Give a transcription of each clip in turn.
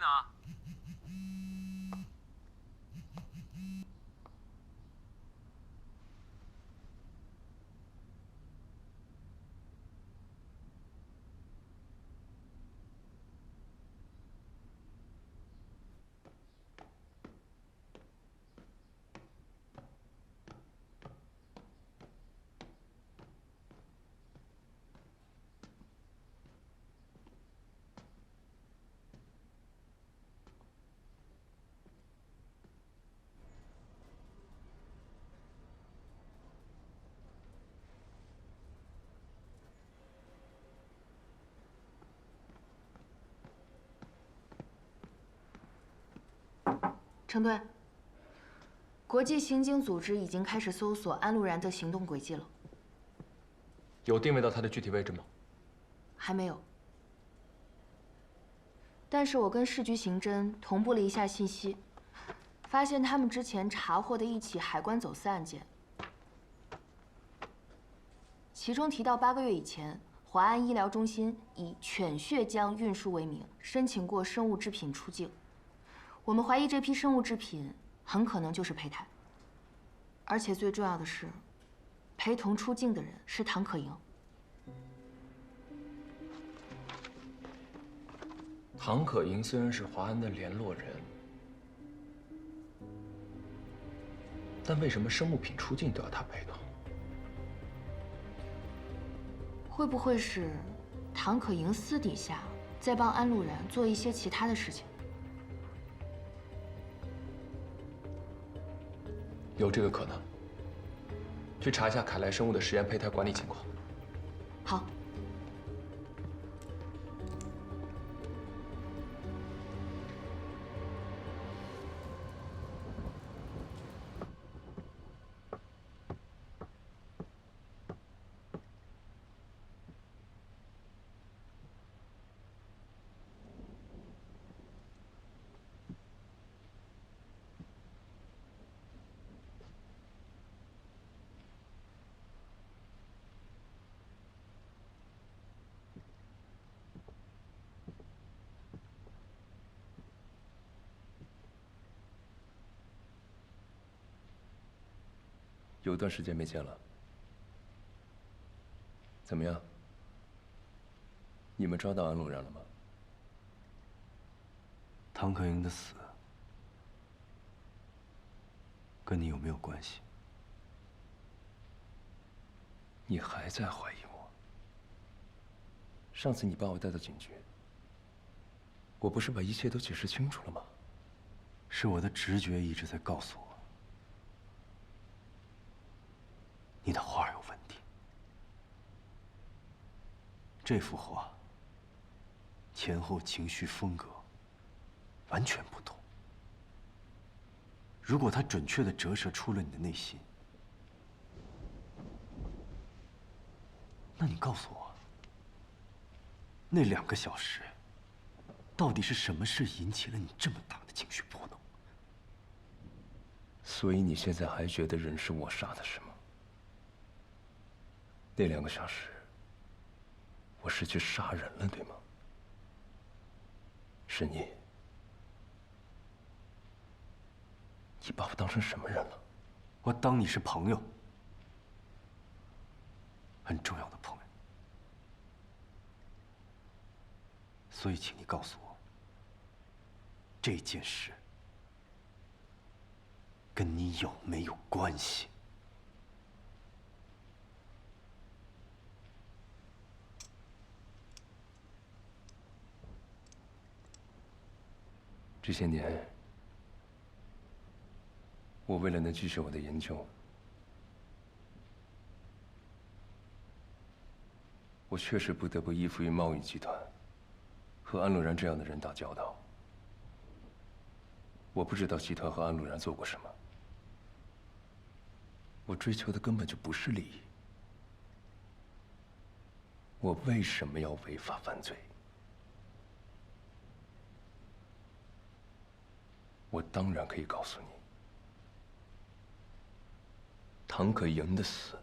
呢？程队，国际刑警组织已经开始搜索安陆然的行动轨迹了。有定位到他的具体位置吗？还没有。但是我跟市局刑侦同步了一下信息，发现他们之前查获的一起海关走私案件，其中提到8个月以前，华安医疗中心以犬血浆运输为名申请过生物制品出境。我们怀疑这批生物制品很可能就是胚胎，而且最重要的是，陪同出境的人是唐可盈。唐可盈虽然是华安的联络人，但为什么生物品出境都要他陪同？会不会是唐可盈私底下在帮安陆然做一些其他的事情？有这个可能。去查一下凯莱生物的实验胚胎管理情况。好。有段时间没见了，怎么样？你们抓到安陆然了吗？唐可盈的死跟你有没有关系？你还在怀疑我？上次你把我带到警局，我不是把一切都解释清楚了吗？是我的直觉一直在告诉我，你的画有问题。这幅画前后情绪风格完全不同。如果它准确地折射出了你的内心，那你告诉我，那2个小时到底是什么事引起了你这么大的情绪波动？所以你现在还觉得人是我杀的，是吗？那2个小时，我是去杀人了，对吗？是你。你把我当成什么人了？我当你是朋友，很重要的朋友。所以，请你告诉我，这件事跟你有没有关系？这些年，我为了能继续我的研究，我确实不得不依附于贸易集团，和安陆然这样的人打交道。我不知道集团和安陆然做过什么，我追求的根本就不是利益。我为什么要违法犯罪？我当然可以告诉你，唐可盈的死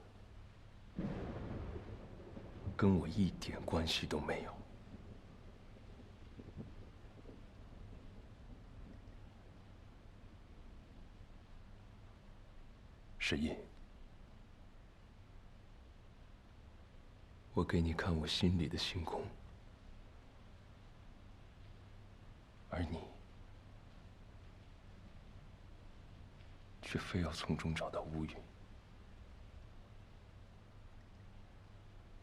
跟我一点关系都没有。石印，我给你看我心里的星空，而你却非要从中找到乌云。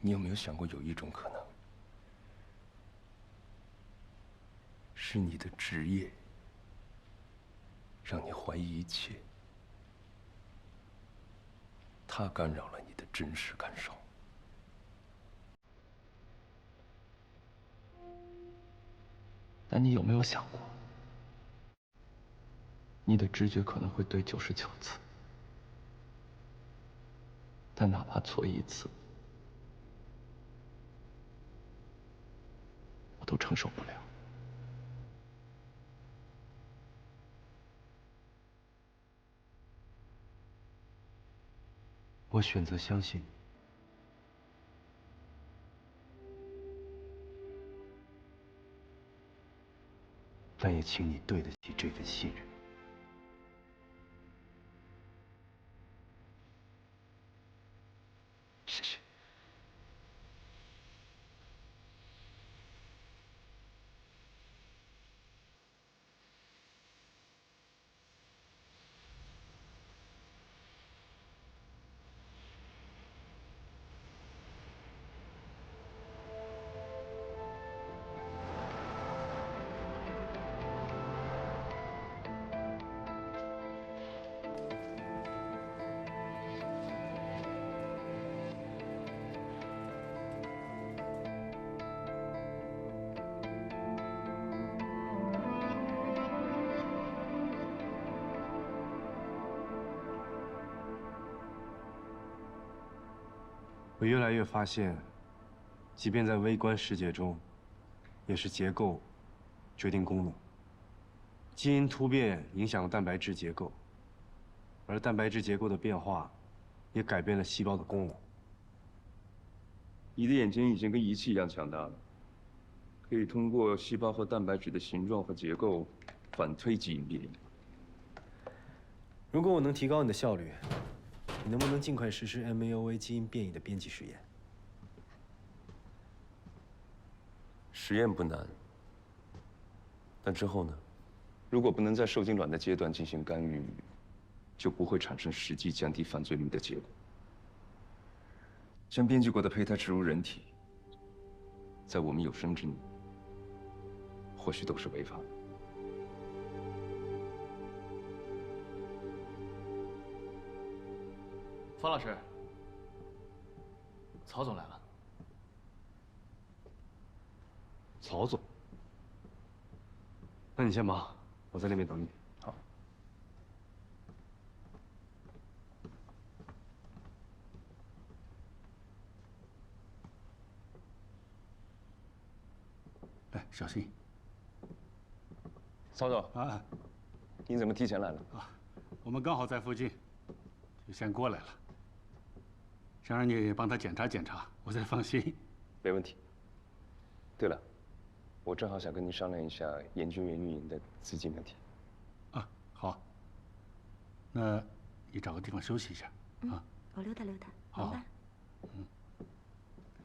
你有没有想过，有一种可能，是你的职业让你怀疑一切，它干扰了你的真实感受。但你有没有想过，你的直觉可能会对99次，但哪怕错1次，我都承受不了。我选择相信你，但也请你对得起这份信任。谢谢。我越来越发现，即便在微观世界中，也是结构决定功能。基因突变影响了蛋白质结构，而蛋白质结构的变化也改变了细胞的功能。你的眼睛已经跟仪器一样强大了，可以通过细胞和蛋白质的形状和结构反推基因变异。如果我能提高你的效率，你能不能尽快实施 MAOA 基因变异的编辑实验？实验不难，但之后呢？如果不能在受精卵的阶段进行干预，就不会产生实际降低犯罪率的结果。将编辑过的胚胎植入人体，在我们有生之年，或许都是违法的。方老师，曹总来了。曹总，那你先忙，我在那边等你。好。来，小心。曹总啊，你怎么提前来了？我们刚好在附近，就先过来了。想让你帮他检查检查，我才放心。没问题。对了，我正好想跟您商量一下研究员运营的资金问题。啊，好。那你找个地方休息一下啊。我溜达溜达，好明白？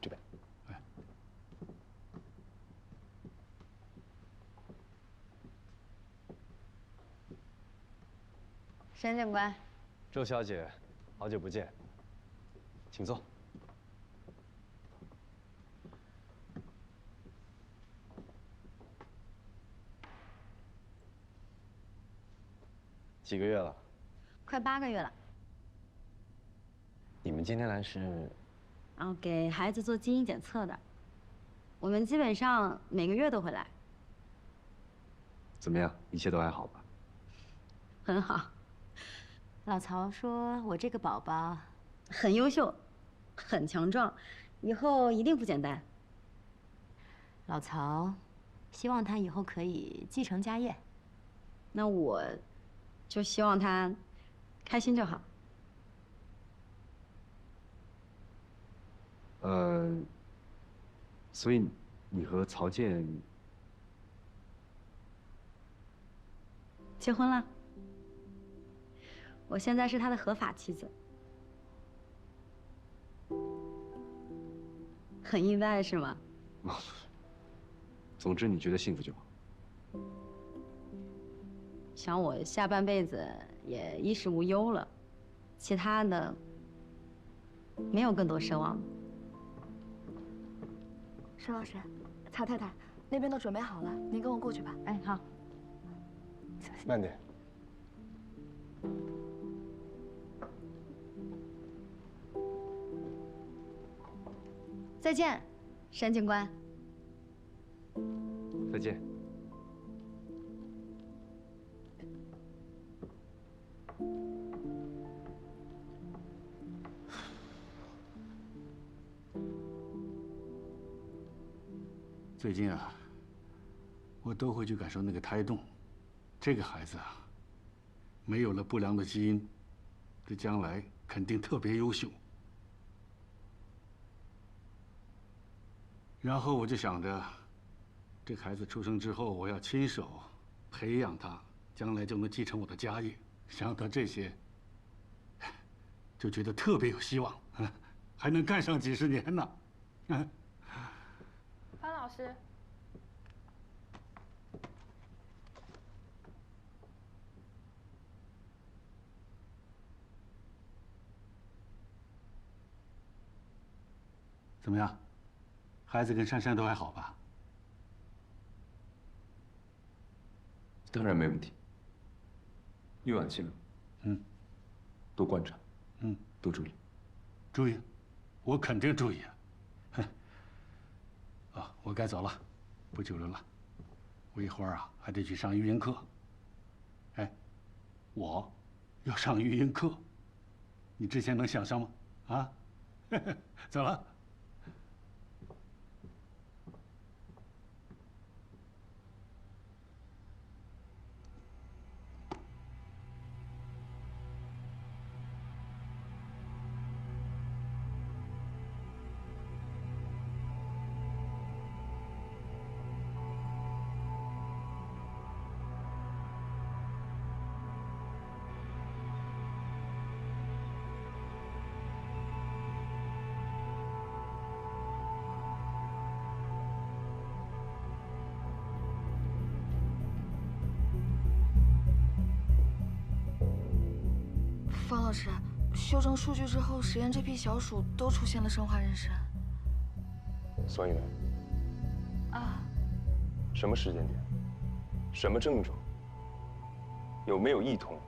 这边。哎。沈警官，周小姐，好久不见，请坐。几个月了？快8个月了。你们今天来是？然后给孩子做基因检测的。我们基本上每个月都会来。怎么样？一切都还好吧？很好。老曹说我这个宝宝很优秀，很强壮，以后一定不简单。老曹希望他以后可以继承家业，那我就希望他开心就好。所以你和曹健结婚了。我现在是他的合法妻子。很意外是吗？总之你觉得幸福就好。想我下半辈子也衣食无忧了，其他的没有更多奢望了。沈老师，曹太太，那边都准备好了，您跟我过去吧。哎，好。慢点。再见，沈警官。再见。最近啊，我都会去感受那个胎动。这个孩子啊，没有了不良的基因，这将来肯定特别优秀。然后我就想着，这孩子出生之后，我要亲手培养他，将来就能继承我的家业。想到这些，就觉得特别有希望，还能干上几十年呢。方老师，怎么样？孩子跟珊珊都还好吧？当然没问题。预晚期了，多观察，多注意。注意，我肯定注意啊。啊，我该走了，不久留了。我一会儿啊还得去上育婴课。哎，我要上育婴课，你之前能想象吗？啊，走了。方老师，修正数据之后，实验这批小鼠都出现了生化妊娠。所以呢？啊，什么时间点？什么症状？有没有异同？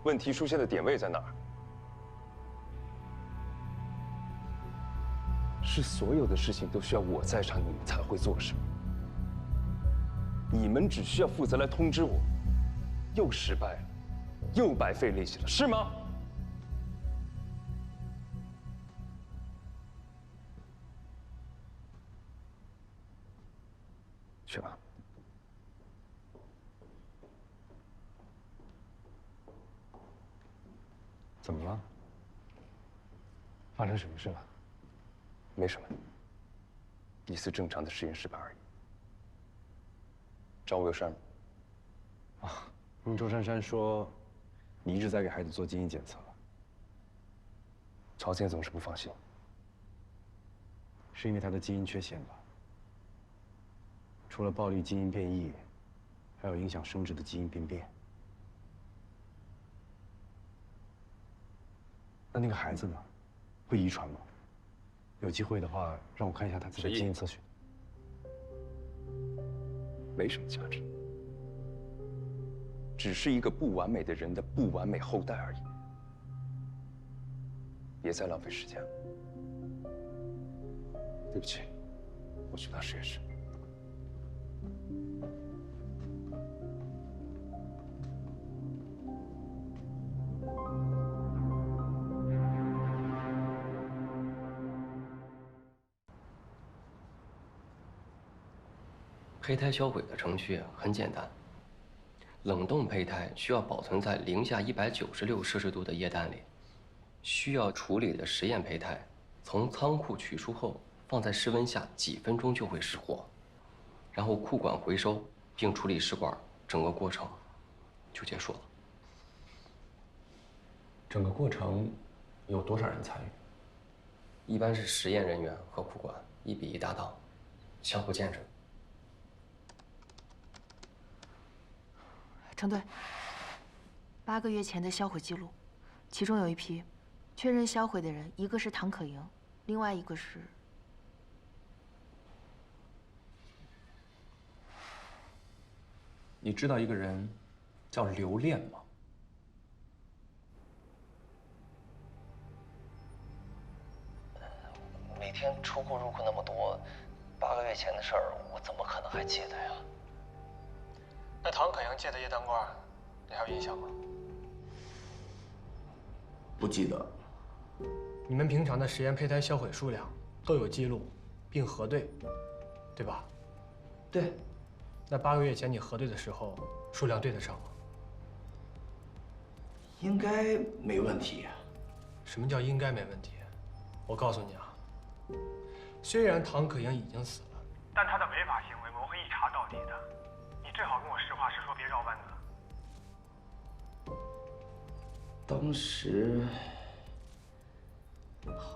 问题出现的点位在哪儿？是所有的事情都需要我在场，你们才会做，是吗？你们只需要负责来通知我，又失败了，又白费力气了，是吗？去吧。怎么了？发生什么事了？没什么，一次正常的实验失败而已。找我有事儿吗？啊，听周珊珊说，你一直在给孩子做基因检测。朝鲜总是不放心，是因为他的基因缺陷吧？除了暴力基因变异，还有影响生殖的基因病变。那个孩子呢？会遗传吗？有机会的话，让我看一下他自己的基因测序。没什么价值，只是一个不完美的人的不完美后代而已。别再浪费时间了。对不起，我去趟实验室。胚胎销毁的程序很简单，冷冻胚胎需要保存在零下196摄氏度的液氮里，需要处理的实验胚胎从仓库取出后放在室温下几分钟就会失活，然后库管回收并处理试管，整个过程就结束了。整个过程有多少人参与？一般是实验人员和库管1比1搭档，相互见证。程队，8个月前的销毁记录，其中有一批确认销毁的人，一个是唐可盈，另外一个是……你知道一个人叫刘恋吗？每天出库入库那么多，8个月前的事儿，我怎么可能还记得呀？那唐可盈借的液氮罐，你还有印象吗？不记得。你们平常的实验胚胎销毁数量都有记录，并核对，对吧？对。那8个月前你核对的时候，数量对得上吗？应该没问题。什么叫应该没问题？我告诉你啊，虽然唐可盈已经死了，但他的违法行为我会一查到底的。你最好跟我实话实说，别绕弯子。当时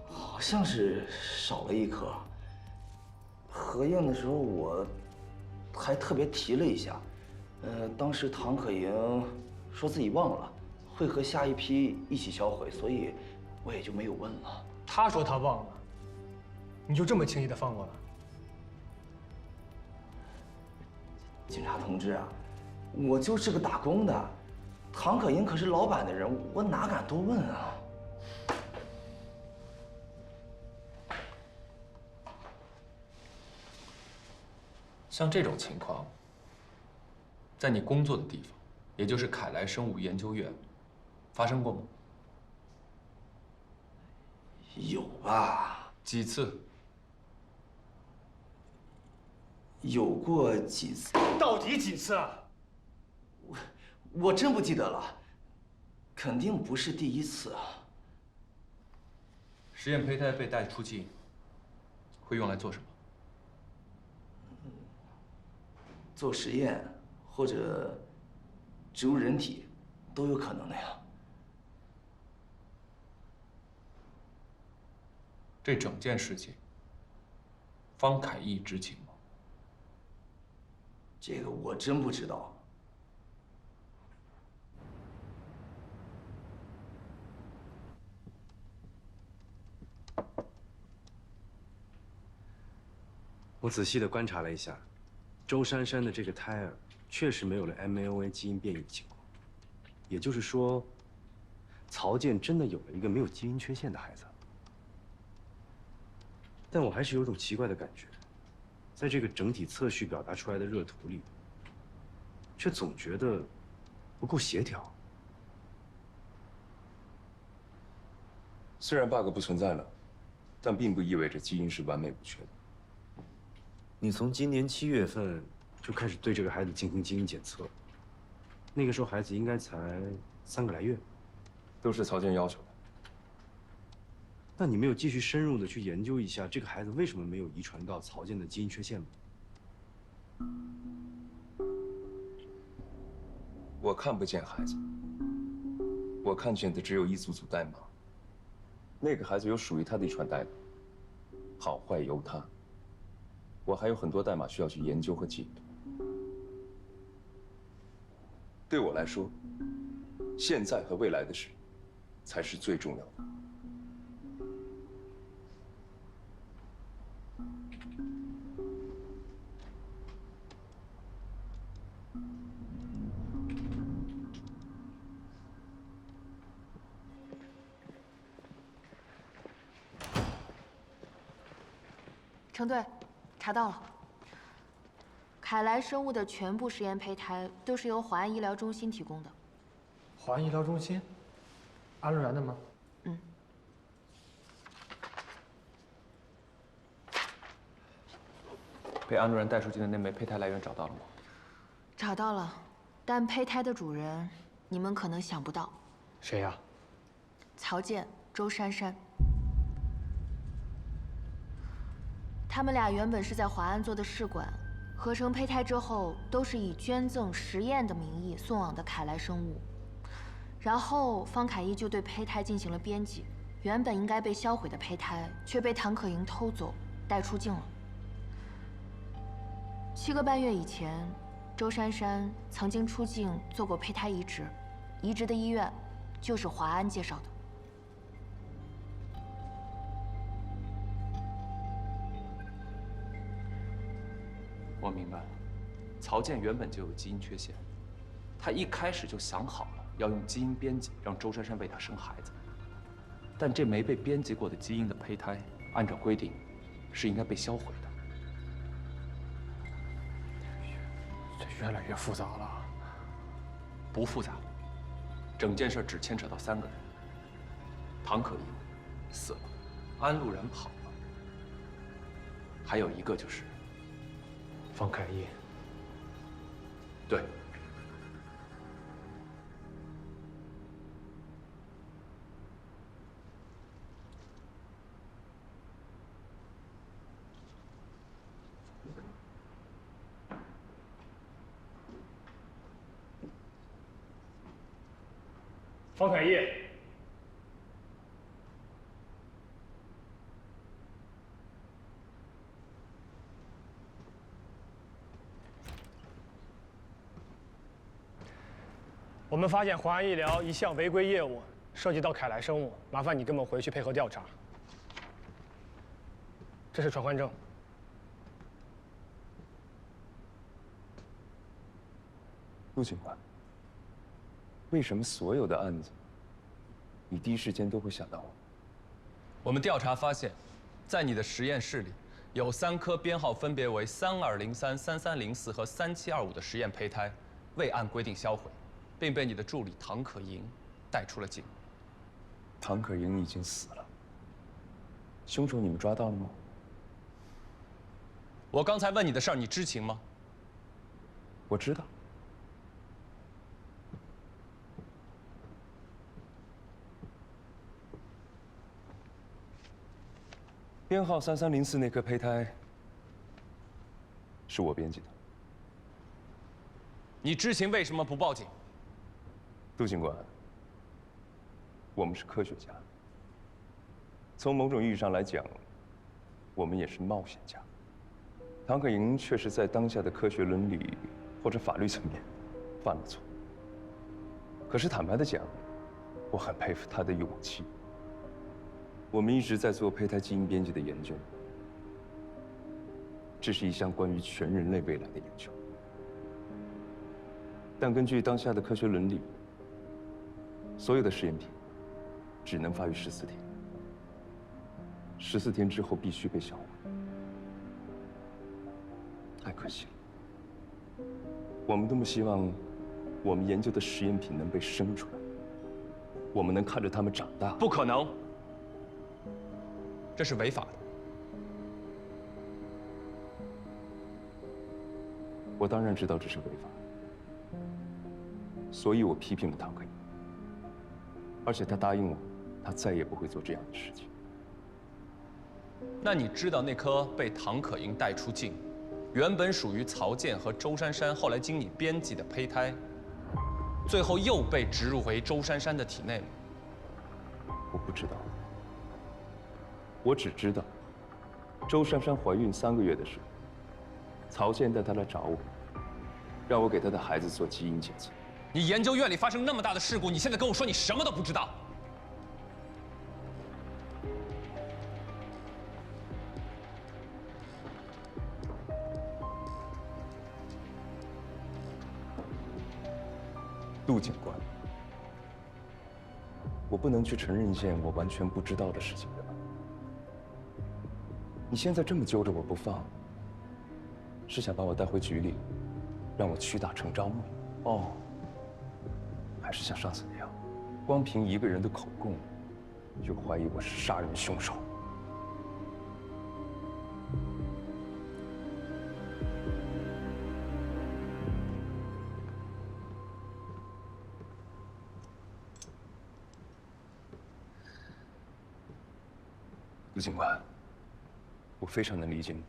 好像是少了1颗。核验的时候我还特别提了一下，当时唐可盈说自己忘了，会和下一批一起销毁，所以我也就没有问了。他说他忘了，你就这么轻易的放过了？警察同志啊，我就是个打工的，唐可盈可是老板的人，我哪敢多问啊？像这种情况，在你工作的地方，也就是凯莱生物研究院，发生过吗？有吧？几次？有过几次？到底几次啊？我真不记得了，肯定不是第1次啊。实验胚胎被带出境，会用来做什么？做实验或者植入人体，都有可能的呀。这整件事情，方凯义知情吗？这个我真不知道。我仔细的观察了一下，周珊珊的这个胎儿确实没有了 MAOA 基因变异的情况，也就是说，曹健真的有了一个没有基因缺陷的孩子。但我还是有种奇怪的感觉，在这个整体测序表达出来的热图里，却总觉得不够协调。虽然 bug 不存在了，但并不意味着基因是完美无缺的。你从今年7月份就开始对这个孩子进行基因检测，那个时候孩子应该才3个来月，都是曹健要求的。那你没有继续深入的去研究一下这个孩子为什么没有遗传到曹健的基因缺陷吗？我看不见孩子，我看见的只有一组组代码。那个孩子有属于他的遗传代码，好坏由他。我还有很多代码需要去研究和解读。对我来说，现在和未来的事才是最重要的。程队，查到了。凯莱生物的全部实验胚胎都是由华安医疗中心提供的。华安医疗中心，安陆然的吗？嗯。被安陆然带出境的那枚胚胎来源找到了吗？找到了，但胚胎的主人，你们可能想不到。谁呀？曹健、周珊珊。他们俩原本是在华安做的试管，合成胚胎之后，都是以捐赠实验的名义送往的凯莱生物。然后方凯一就对胚胎进行了编辑，原本应该被销毁的胚胎却被唐可盈偷走，带出境了。7个半月以前，周珊珊曾经出境做过胚胎移植，移植的医院就是华安介绍的。我明白了，曹健原本就有基因缺陷，他一开始就想好了要用基因编辑让周珊珊为他生孩子，但这没被编辑过的基因的胚胎，按照规定是应该被销毁的。这越来越复杂了。不复杂，整件事只牵扯到3个人：唐可盈死了，安陆然跑了，还有一个就是方凯一。对。方凯一，我们发现华安医疗一项违规业务涉及到凯来生物，麻烦你跟我们回去配合调查。这是传唤证。陆警官，为什么所有的案子，你第一时间都会想到我？我们调查发现，在你的实验室里，有3颗编号分别为3203、3304和3725的实验胚胎，未按规定销毁，并被你的助理唐可盈带出了境。唐可盈已经死了，凶手你们抓到了吗？我刚才问你的事儿，你知情吗？我知道。编号3304那颗胚胎是我编辑的。你知情为什么不报警？杜警官，我们是科学家，从某种意义上来讲，我们也是冒险家。唐可盈确实在当下的科学伦理或者法律层面犯了错，可是坦白的讲，我很佩服他的勇气。我们一直在做胚胎基因编辑的研究，这是一项关于全人类未来的研究。但根据当下的科学伦理，所有的实验品只能发育14天，14天之后必须被销毁。太可惜了，我们多么希望我们研究的实验品能被生出来，我们能看着它们长大。不可能，这是违法的。我当然知道这是违法的，所以我批评了唐可盈，而且他答应我，他再也不会做这样的事情。那你知道那颗被唐可盈带出境，原本属于曹健和周珊珊，后来经你编辑的胚胎，最后又被植入回周珊珊的体内吗？我不知道，我只知道，周珊珊怀孕3个月的时候，曹健带她来找我，让我给她的孩子做基因检测。你研究院里发生那么大的事故，你现在跟我说你什么都不知道？杜警官，我不能去承认一件我完全不知道的事情，对吧？你现在这么揪着我不放，是想把我带回局里，让我屈打成招吗？哦，还是像上次那样，光凭一个人的口供，就怀疑我是杀人凶手？陆警官，我非常能理解你，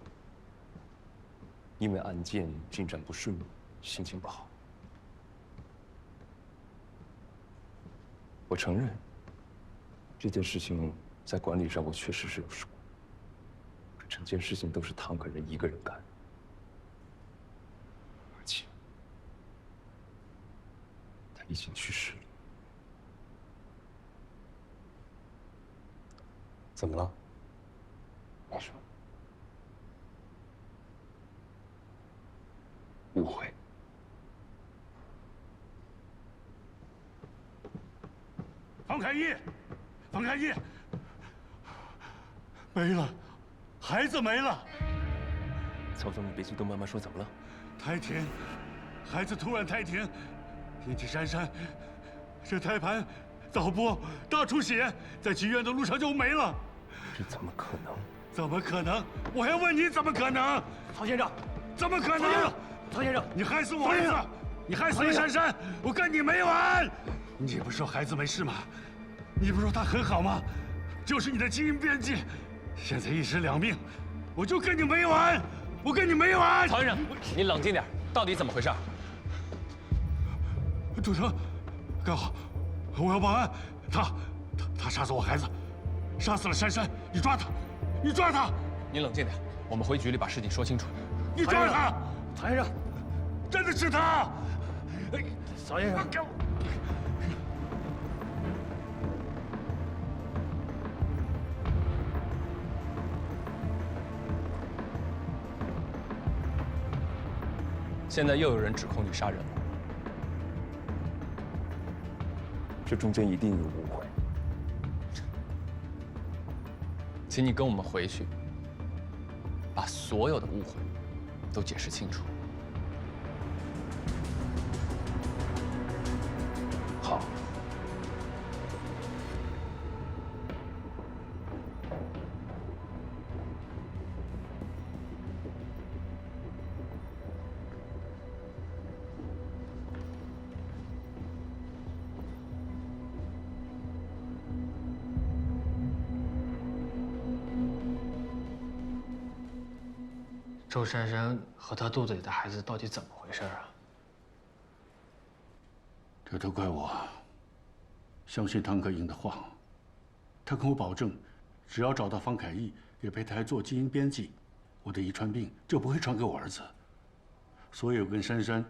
因为案件进展不顺，心情不好。我承认，这件事情在管理上我确实是有失误。可整件事情都是唐可人一个人干的，而且他已经去世了。怎么了？你说，误会。方凯义，方凯义，没了，孩子没了。曹总，你别激动，慢慢说，怎么了？胎停，孩子突然胎停，引起姗姗，这胎盘早剥，大出血，在去医院的路上就没了。这怎么可能？怎么可能？我还问你怎么可能？曹先生，怎么可能？曹先生，你害死我儿子，你害死了姗姗，我跟你没完！你不是说孩子没事吗？你不是说他很好吗？就是你的基因编辑，现在一尸两命，我就跟你没完！我跟你没完！曹先生，你冷静点，到底怎么回事？主城，干好！我要报案！他杀死我孩子，杀死了姗姗！你抓他！你抓他！你冷静点，我们回局里把事情说清楚。你抓他！曹先生，真的是他！曹先生，现在又有人指控你杀人了，这中间一定有误会。请你跟我们回去，把所有的误会都解释清楚。好。周珊珊和她肚子里的孩子到底怎么回事啊？这都怪我，相信唐可英的话。他跟我保证，只要找到方凯义给胚胎做基因编辑，我的遗传病就不会传给我儿子。所以我跟珊珊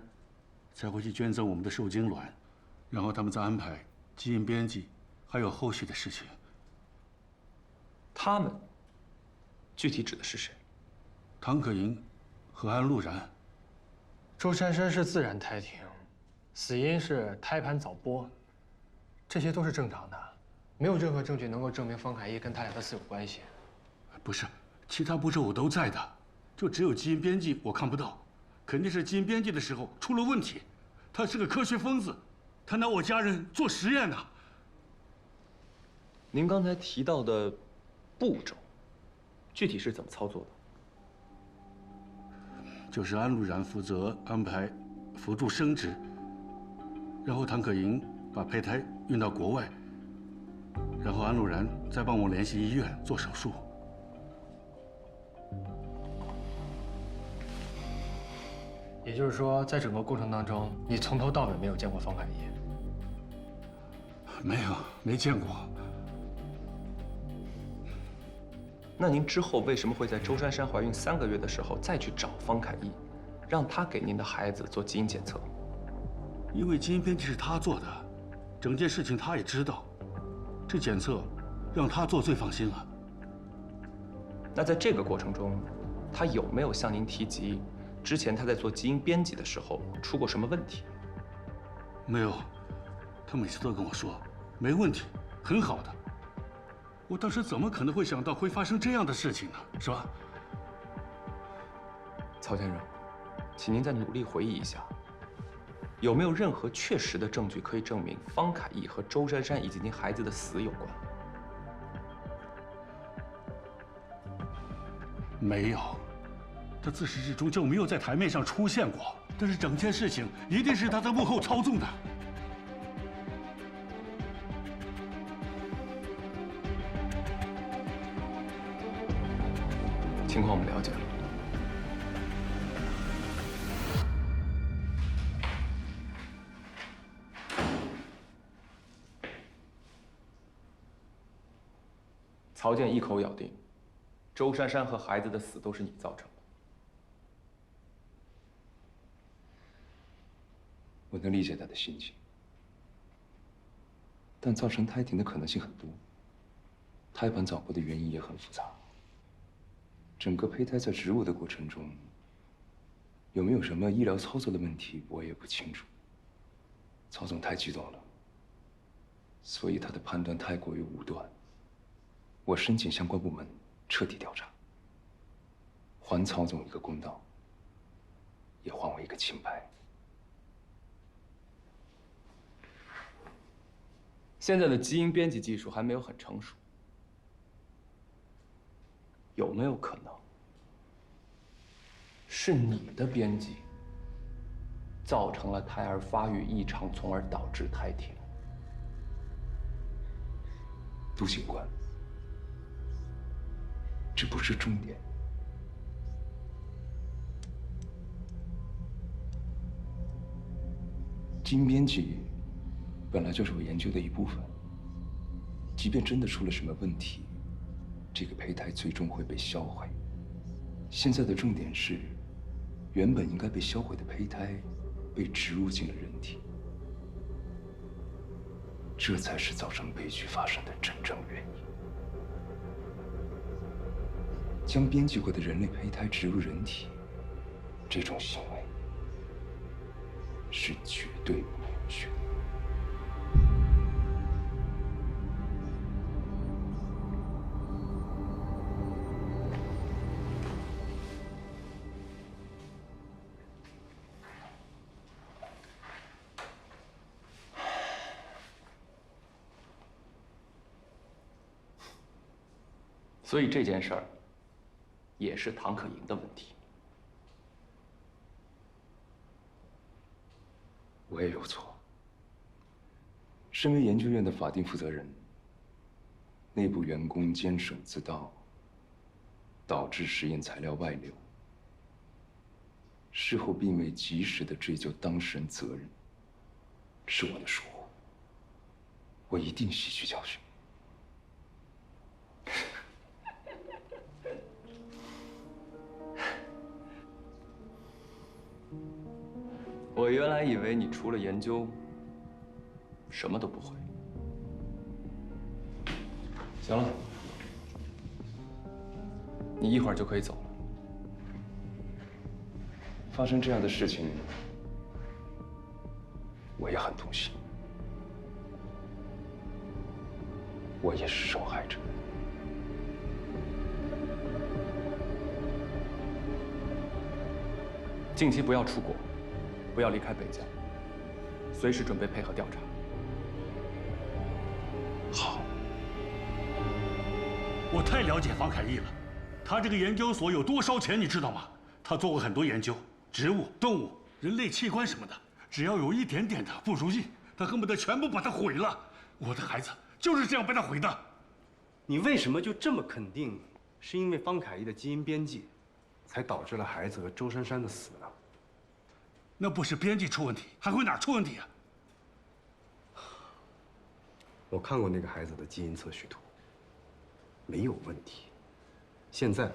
才会去捐赠我们的受精卵，然后他们再安排基因编辑，还有后续的事情。他们具体指的是谁？唐可盈和安陆然。周珊珊是自然胎停，死因是胎盘早剥，这些都是正常的，没有任何证据能够证明方凯义跟他俩的死有关系。不是，其他步骤我都在的，就只有基因编辑我看不到，肯定是基因编辑的时候出了问题。他是个科学疯子，他拿我家人做实验呢。您刚才提到的步骤，具体是怎么操作的？就是安陆然负责安排辅助生殖，然后唐可盈把胚胎运到国外，然后安陆然再帮我联系医院做手术。也就是说，在整个过程当中，你从头到尾没有见过方凯义？没有，没见过。那您之后为什么会在周珊珊怀孕3个月的时候再去找方凯义，让他给您的孩子做基因检测？因为基因编辑是他做的，整件事情他也知道，这检测让他做最放心了。那在这个过程中，他有没有向您提及之前他在做基因编辑的时候出过什么问题？没有，他每次都跟我说没问题，很好的。我当时怎么可能会想到会发生这样的事情呢？是吧？曹先生，请您再努力回忆一下，有没有任何确实的证据可以证明方凯义和周珊珊以及您孩子的死有关？没有，他自始至终就没有在台面上出现过。但是整件事情一定是他在幕后操纵的。情况我们了解了。曹健一口咬定，周珊珊和孩子的死都是你造成的。我能理解他的心情，但造成胎停的可能性很多，胎盘早剥的原因也很复杂。整个胚胎在植入的过程中，有没有什么医疗操作的问题，我也不清楚。曹总太激动了，所以他的判断太过于武断。我申请相关部门彻底调查，还曹总一个公道，也还我一个清白。现在的基因编辑技术还没有很成熟，有没有可能是你的编辑造成了胎儿发育异常，从而导致胎停？杜警官，这不是重点。基因编辑本来就是我研究的一部分，即便真的出了什么问题，这个胚胎最终会被销毁。现在的重点是，原本应该被销毁的胚胎被植入进了人体，这才是造成悲剧发生的真正原因。将编辑过的人类胚胎植入人体，这种行为是绝对不允许的。所以这件事儿也是唐可盈的问题。我也有错。身为研究院的法定负责人，内部员工监守自盗，导致实验材料外流，事后并未及时的追究当事人责任，是我的疏忽。我一定吸取教训。我原来以为你除了研究，什么都不会。行了，你一会儿就可以走了。发生这样的事情，我也很痛心。我也是受害者。近期不要出国，不要离开北疆，随时准备配合调查。好。我太了解方凯义了，他这个研究所有多烧钱，你知道吗？他做过很多研究，植物、动物、人类器官什么的，只要有一点点的不如意，他恨不得全部把它毁了。我的孩子就是这样被他毁的。你为什么就这么肯定，是因为方凯义的基因编辑，才导致了孩子和周珊珊的死呢？那不是编辑出问题，还会哪儿出问题啊？我看过那个孩子的基因测序图，没有问题。现在，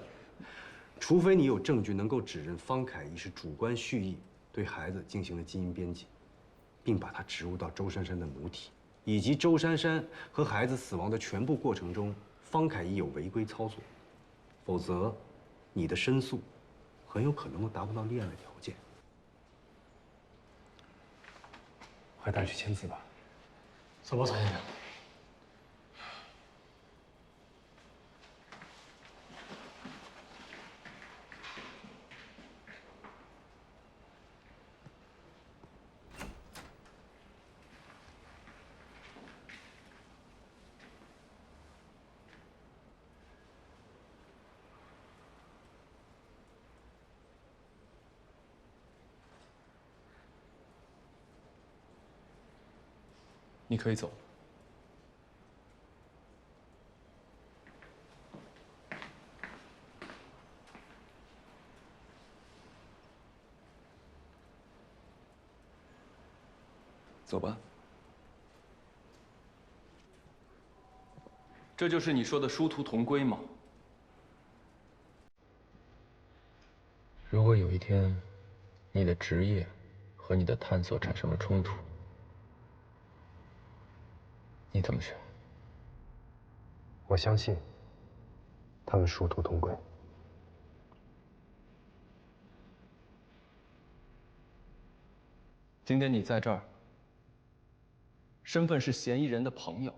除非你有证据能够指认方凯义是主观蓄意对孩子进行了基因编辑，并把它植入到周珊珊的母体，以及周珊珊和孩子死亡的全部过程中，方凯义有违规操作，否则，你的申诉很有可能都达不到立案的条件。快带去签字吧。走吧，曹先生。你可以走了。走吧。这就是你说的殊途同归吗？如果有一天，你的职业和你的探索产生了冲突，你怎么选？我相信，他们殊途同归。今天你在这儿，身份是嫌疑人的朋友，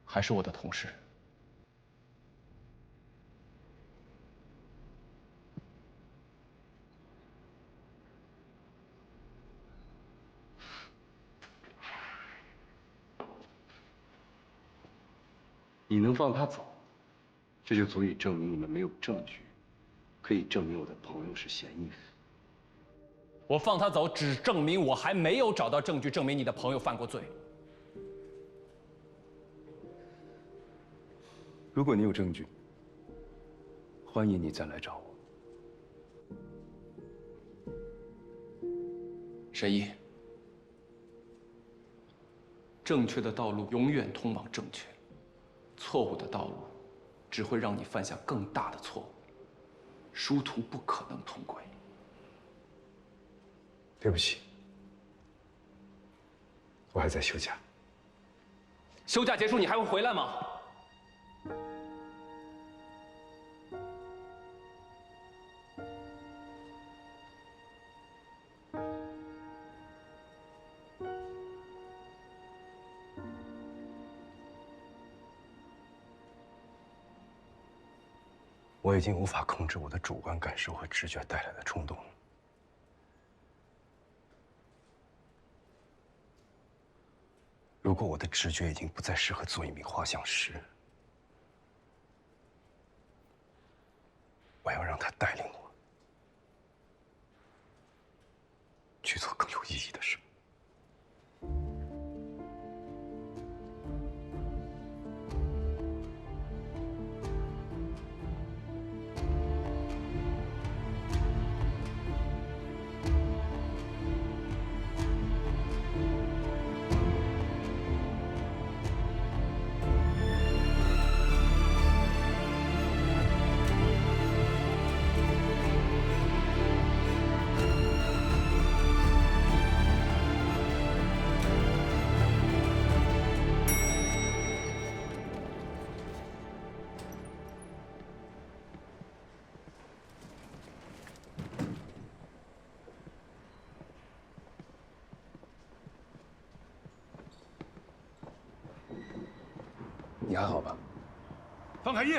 还是我的同事？你能放他走，这就足以证明你们没有证据，可以证明我的朋友是嫌疑人。我放他走，只证明我还没有找到证据证明你的朋友犯过罪。如果你有证据，欢迎你再来找我。沈一，正确的道路永远通往正确，错误的道路只会让你犯下更大的错误，殊途不可能同归。对不起，我还在休假。休假结束你还会回来吗？我已经无法控制我的主观感受和直觉带来的冲动。如果我的直觉已经不再适合做一名画像师，我要让他带领我去做更有意义的事。你还好吧？方凯义，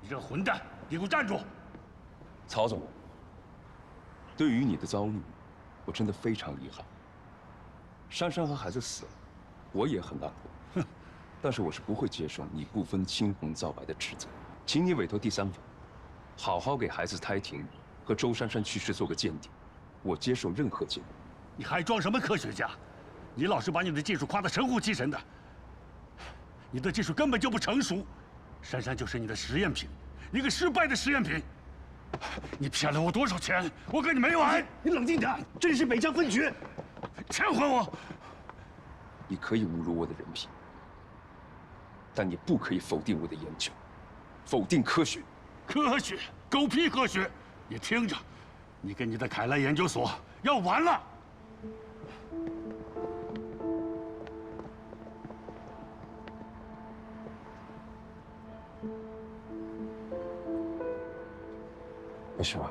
你这个混蛋，你给我站住！曹总，对于你的遭遇，我真的非常遗憾。珊珊和孩子死了，我也很难过。但是我是不会接受你不分青红皂白的指责，请你委托第三方，好好给孩子胎停和周珊珊去世做个鉴定。我接受任何结果。你还装什么科学家？你老是把你的技术夸得神乎其神的。你的技术根本就不成熟，珊珊就是你的实验品，一个失败的实验品。你骗了我多少钱？我跟你没完！你冷静点，这里是北疆分局，钱还我！你可以侮辱我的人品，但你不可以否定我的研究，否定科学。科学？狗屁科学！你听着，你跟你的凯莱研究所要完了。没事吧？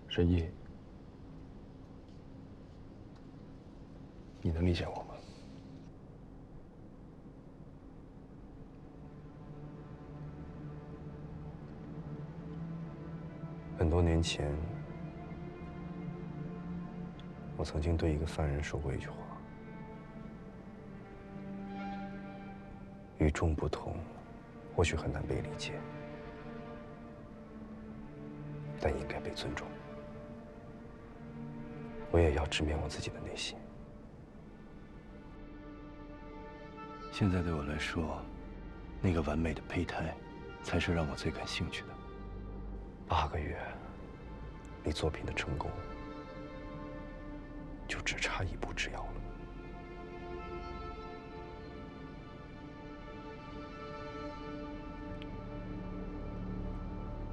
沈毅，你能理解我吗？很多年前，我曾经对一个犯人说过一句话：与众不同，或许很难被理解，但应该被尊重。我也要直面我自己的内心。现在对我来说，那个完美的胚胎，才是让我最感兴趣的。8个月，离作品的成功，就只差一步之遥了。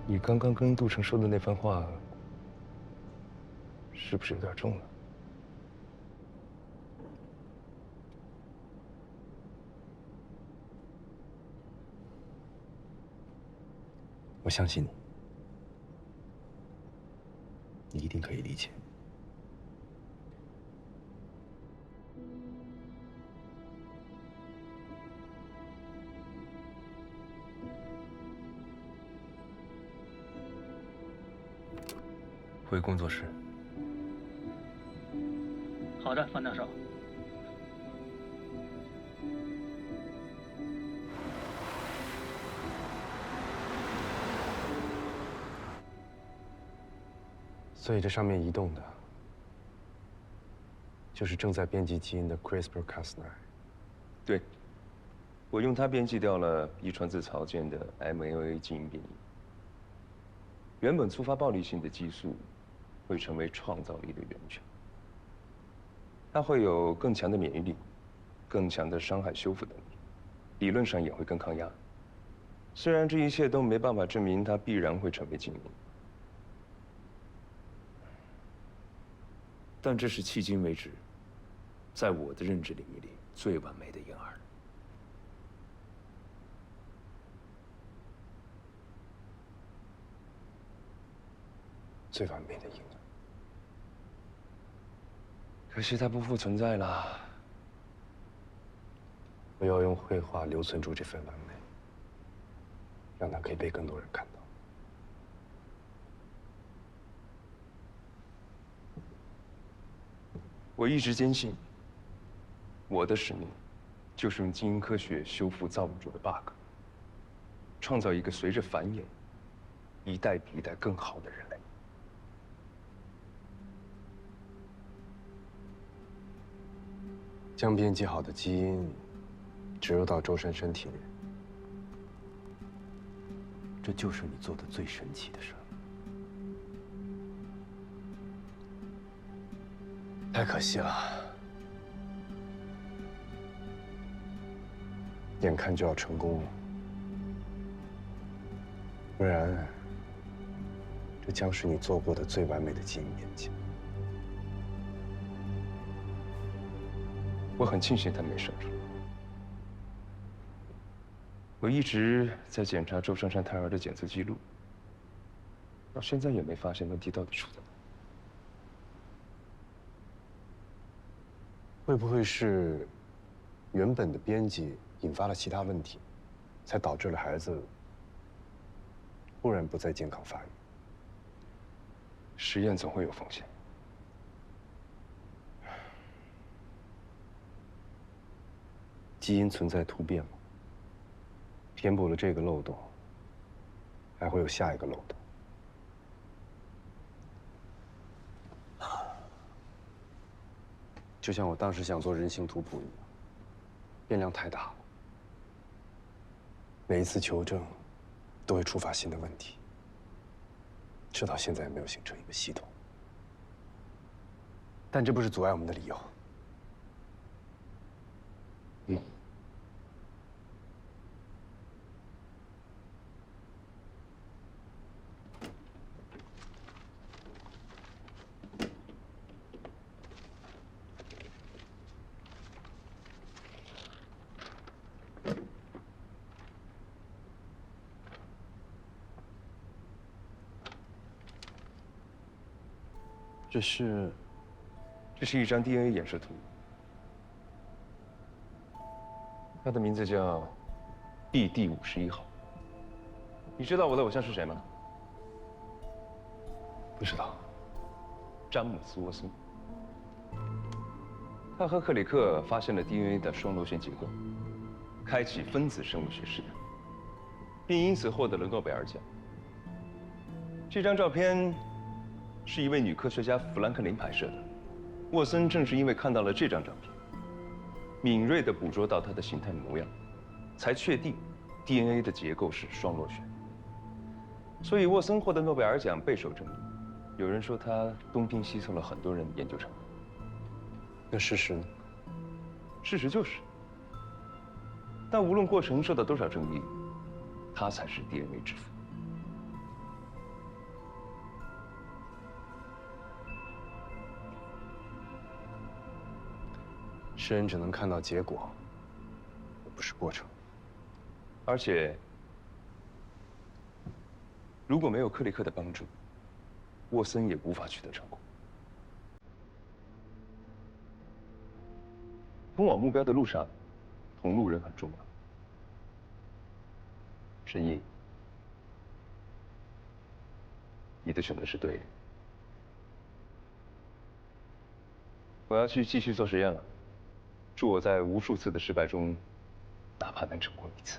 你刚刚跟杜成说的那番话，是不是有点重了？我相信你，你一定可以理解。回工作室。好的，方教授。所以这上面移动的，就是正在编辑基因的 CRISPR-Cas9。对，我用它编辑掉了遗传自曹健的 MAOA 基因变异。原本触发暴力性的激素，会成为创造力的源泉。它会有更强的免疫力，更强的伤害修复能力，理论上也会更抗压。虽然这一切都没办法证明它必然会成为精灵，但这是迄今为止，在我的认知领域里最完美的婴儿。最完美的婴儿。可惜它不复存在了。我要用绘画留存住这份完美，让它可以被更多人看到。我一直坚信，我的使命就是用基因科学修复造物主的 bug， 创造一个随着繁衍一代比一代更好的人类。将编辑好的基因植入到周珊身体里，这就是你做的最神奇的事儿。太可惜了，眼看就要成功了，不然这将是你做过的最完美的基因编辑。我很庆幸他没生出来。我一直在检查周珊珊胎儿的检测记录，到现在也没发现问题到底出在哪。会不会是原本的编辑引发了其他问题，才导致了孩子忽然不再健康发育？实验总会有风险。基因存在突变吗？填补了这个漏洞，还会有下一个漏洞。就像我当时想做人形图谱一样，变量太大了，每一次求证都会触发新的问题，直到现在也没有形成一个系统。但这不是阻碍我们的理由。这是一张 DNA 衍射图，它的名字叫 BD51号。你知道我的偶像是谁吗？不知道。詹姆斯·沃森。他和克里克发现了 DNA 的双螺旋结构，开启分子生物学试验，并因此获得了诺贝尔奖。这张照片是一位女科学家弗兰克林拍摄的。沃森正是因为看到了这张照片，敏锐地捕捉到它的形态模样，才确定 DNA 的结构是双螺旋。所以沃森获得诺贝尔奖备受争议。有人说他东拼西凑了很多人的研究成果。那事实呢？事实就是，但无论过程受到多少争议，他才是 DNA 之父。世人只能看到结果，而不是过程。而且，如果没有克里克的帮助，沃森也无法取得成功。通往目标的路上，同路人很重要。沈毅，你的选择是对的。我要去继续做实验了。祝我在无数次的失败中，哪怕能成功一次。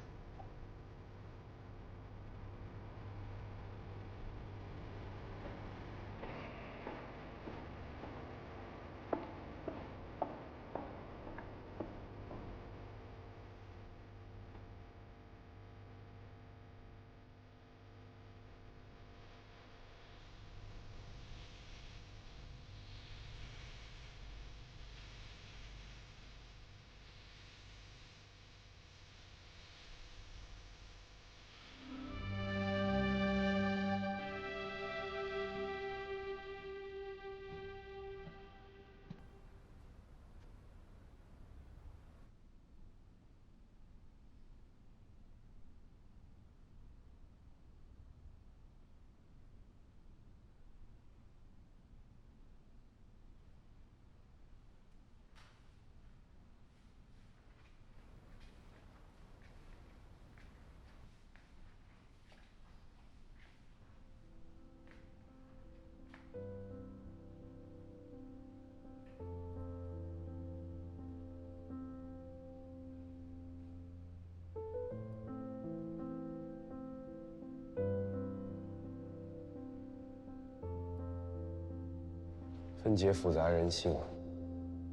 分解复杂人性，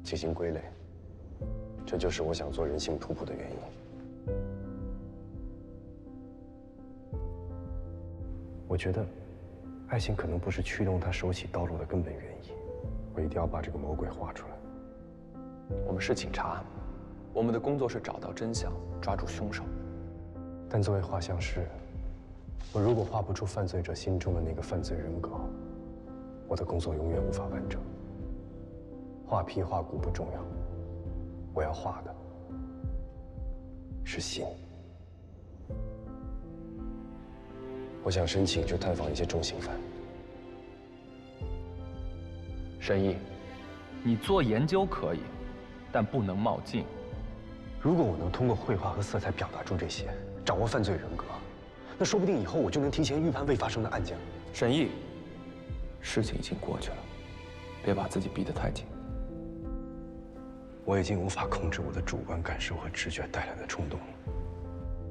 进行归类，这就是我想做人性图谱的原因。我觉得，爱情可能不是驱动他手起刀落的根本原因。我一定要把这个魔鬼画出来。我们是警察，我们的工作是找到真相，抓住凶手。但作为画像师，我如果画不出犯罪者心中的那个犯罪人格，我的工作永远无法完整。画皮画骨不重要，我要画的是心。我想申请去探访一些重刑犯。沈毅，你做研究可以，但不能冒进。如果我能通过绘画和色彩表达出这些，掌握犯罪人格，那说不定以后我就能提前预判未发生的案件了。沈毅，事情已经过去了，别把自己逼得太紧。我已经无法控制我的主观感受和直觉带来的冲动了。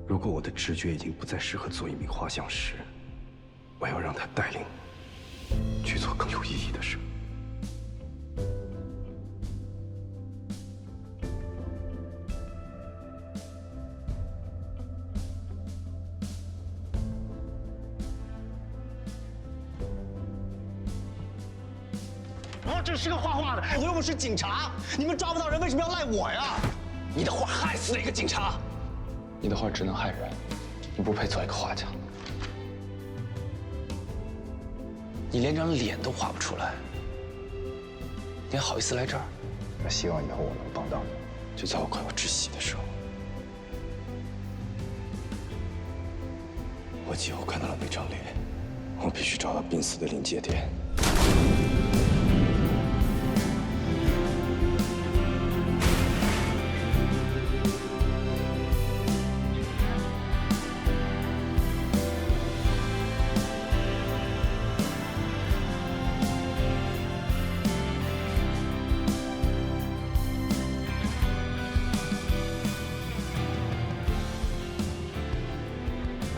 如果我的直觉已经不再适合做一名画像师，我要让它带领我去做更有意义的事。这是个画画的，我又不是警察，你们抓不到人，为什么要赖我呀？你的画害死了一个警察，你的画只能害人，你不配做一个画家。你连张脸都画不出来，你还好意思来这儿？我希望以后我能帮到你，就在我快要窒息的时候。我几乎看到了那张脸，我必须找到濒死的临界点。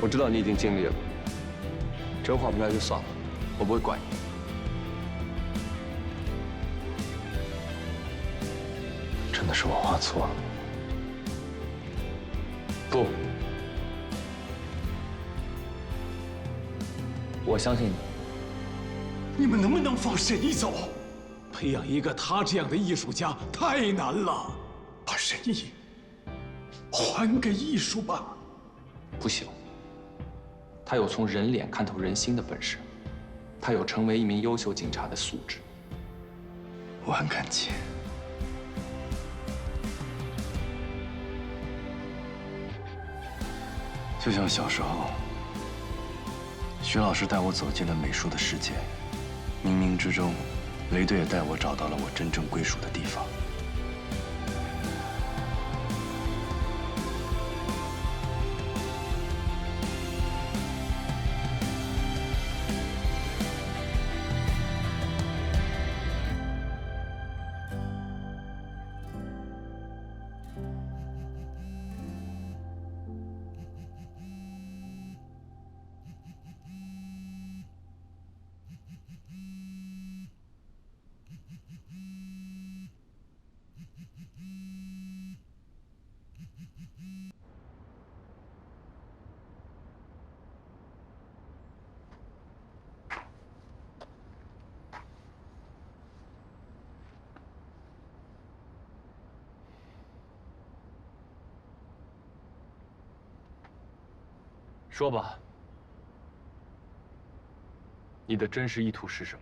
我知道你已经尽力了，真画不来就算了。我不会管你。真的是我画错了。不，我相信你。你们能不能放沈毅走？培养一个他这样的艺术家太难了，把沈毅还给艺术吧。不行，他有从人脸看透人心的本事，他有成为一名优秀警察的素质。我很感激。就像小时候，徐老师带我走进了美术的世界，冥冥之中，雷队也带我找到了我真正归属的地方。说吧，你的真实意图是什么？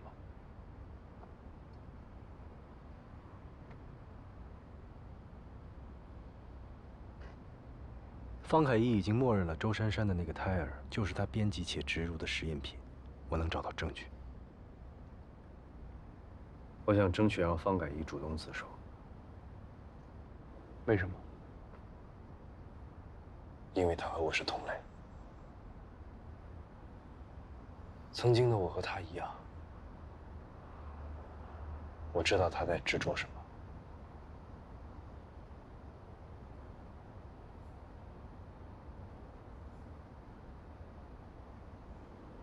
方凯一已经默认了周珊珊的那个胎儿就是他编辑且植入的实验品，我能找到证据。我想争取让方凯一主动自首。为什么？因为他和我是同类。曾经的我和他一样，我知道他在执着什么。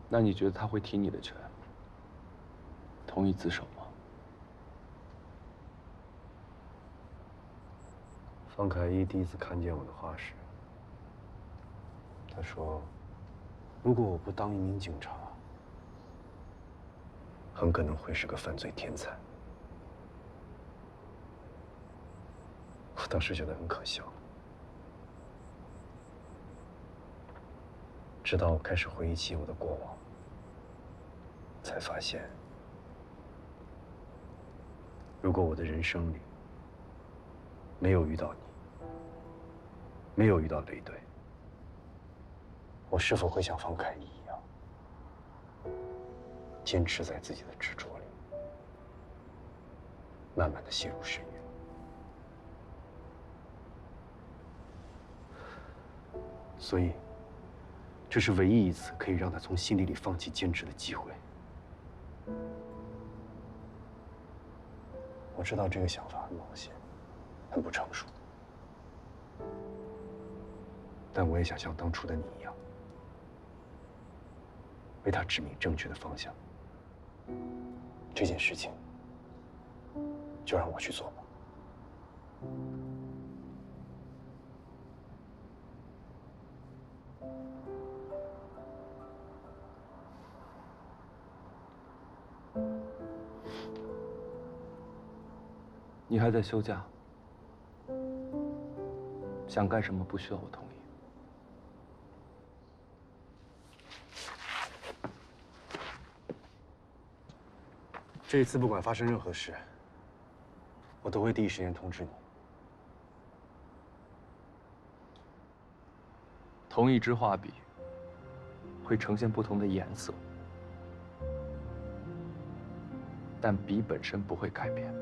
那你觉得他会提你的拳，同意自首吗？方凯一第一次看见我的话时，他说：“如果我不当一名警察，很可能会是个犯罪天才。”我当时觉得很可笑，直到我开始回忆起我的过往，才发现，如果我的人生里没有遇到你，没有遇到雷队，我是否会像方凯一一样，坚持在自己的执着里，慢慢的陷入深渊？所以，这是唯一一次可以让他从心底里放弃坚持的机会。我知道这个想法很冒险，很不成熟，但我也想像当初的你一样，为他指明正确的方向。这件事情，就让我去做吧。你还在休假，想干什么不需要我同意。这一次不管发生任何事，我都会第一时间通知你。同一支画笔会呈现不同的颜色，但笔本身不会改变。